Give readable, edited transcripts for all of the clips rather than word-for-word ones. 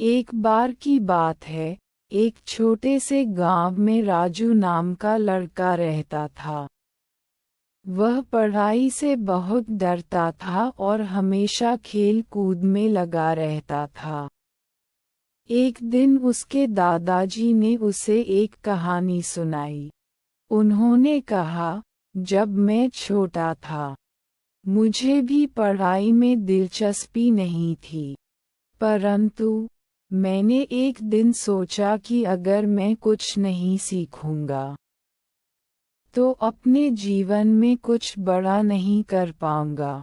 एक बार की बात है, एक छोटे से गांव में राजू नाम का लड़का रहता था। वह पढ़ाई से बहुत डरता था और हमेशा खेल कूद में लगा रहता था। एक दिन उसके दादाजी ने उसे एक कहानी सुनाई। उन्होंने कहा, जब मैं छोटा था, मुझे भी पढ़ाई में दिलचस्पी नहीं थी, परंतु मैंने एक दिन सोचा कि अगर मैं कुछ नहीं सीखूंगा तो अपने जीवन में कुछ बड़ा नहीं कर पाऊंगा।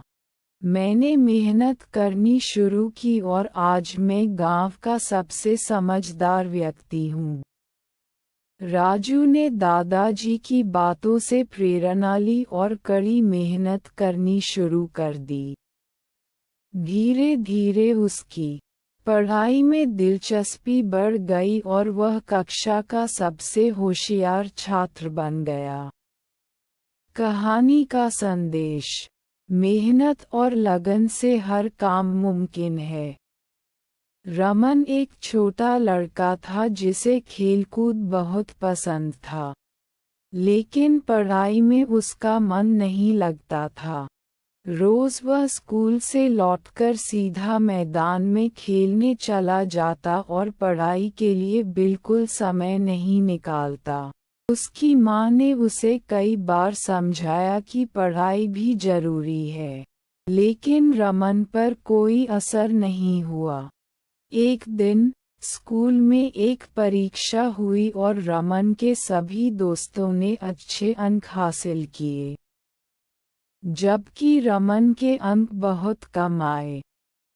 मैंने मेहनत करनी शुरू की और आज मैं गांव का सबसे समझदार व्यक्ति हूँ। राजू ने दादाजी की बातों से प्रेरणा ली और कड़ी मेहनत करनी शुरू कर दी। धीरे धीरे उसकी पढ़ाई में दिलचस्पी बढ़ गई और वह कक्षा का सबसे होशियार छात्र बन गया। कहानी का संदेश: मेहनत और लगन से हर काम मुमकिन है। रमन एक छोटा लड़का था जिसे खेलकूद बहुत पसंद था, लेकिन पढ़ाई में उसका मन नहीं लगता था। रोज वह स्कूल से लौटकर सीधा मैदान में खेलने चला जाता और पढ़ाई के लिए बिल्कुल समय नहीं निकालता। उसकी माँ ने उसे कई बार समझाया कि पढ़ाई भी जरूरी है, लेकिन रमन पर कोई असर नहीं हुआ। एक दिन स्कूल में एक परीक्षा हुई और रमन के सभी दोस्तों ने अच्छे अंक हासिल किए, जबकि रमन के अंक बहुत कम आए।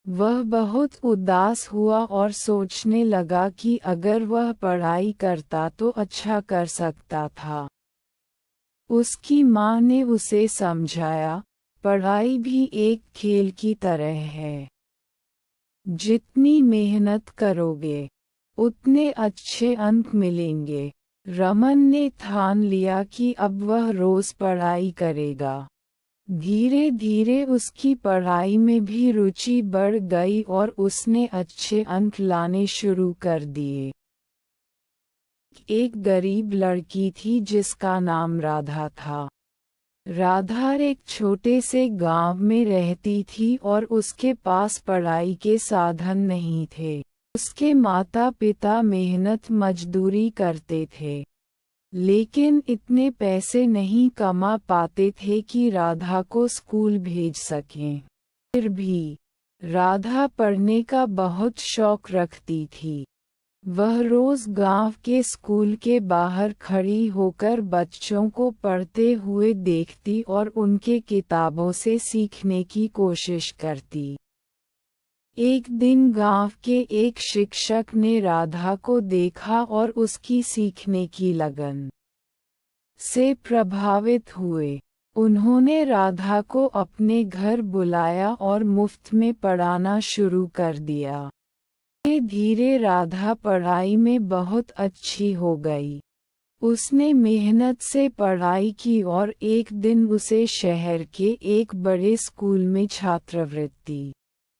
वह बहुत उदास हुआ और सोचने लगा कि अगर वह पढ़ाई करता तो अच्छा कर सकता था। उसकी माँ ने उसे समझाया, पढ़ाई भी एक खेल की तरह है। जितनी मेहनत करोगे, उतने अच्छे अंक मिलेंगे। रमन ने ठान लिया कि अब वह रोज पढ़ाई करेगा। धीरे धीरे उसकी पढ़ाई में भी रुचि बढ़ गई और उसने अच्छे अंक लाने शुरू कर दिए। एक गरीब लड़की थी जिसका नाम राधा था। राधा एक छोटे से गांव में रहती थी और उसके पास पढ़ाई के साधन नहीं थे। उसके माता पिता मेहनत मजदूरी करते थे, लेकिन इतने पैसे नहीं कमा पाते थे कि राधा को स्कूल भेज सकें। फिर भी राधा पढ़ने का बहुत शौक रखती थी। वह रोज गांव के स्कूल के बाहर खड़ी होकर बच्चों को पढ़ते हुए देखती और उनके किताबों से सीखने की कोशिश करती। एक दिन गांव के एक शिक्षक ने राधा को देखा और उसकी सीखने की लगन से प्रभावित हुए। उन्होंने राधा को अपने घर बुलाया और मुफ्त में पढ़ाना शुरू कर दिया। धीरे धीरे राधा पढ़ाई में बहुत अच्छी हो गई। उसने मेहनत से पढ़ाई की और एक दिन उसे शहर के एक बड़े स्कूल में छात्रवृत्ति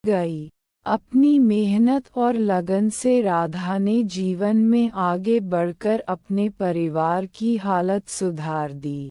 गई। अपनी मेहनत और लगन से राधा ने जीवन में आगे बढ़कर अपने परिवार की हालत सुधार दी।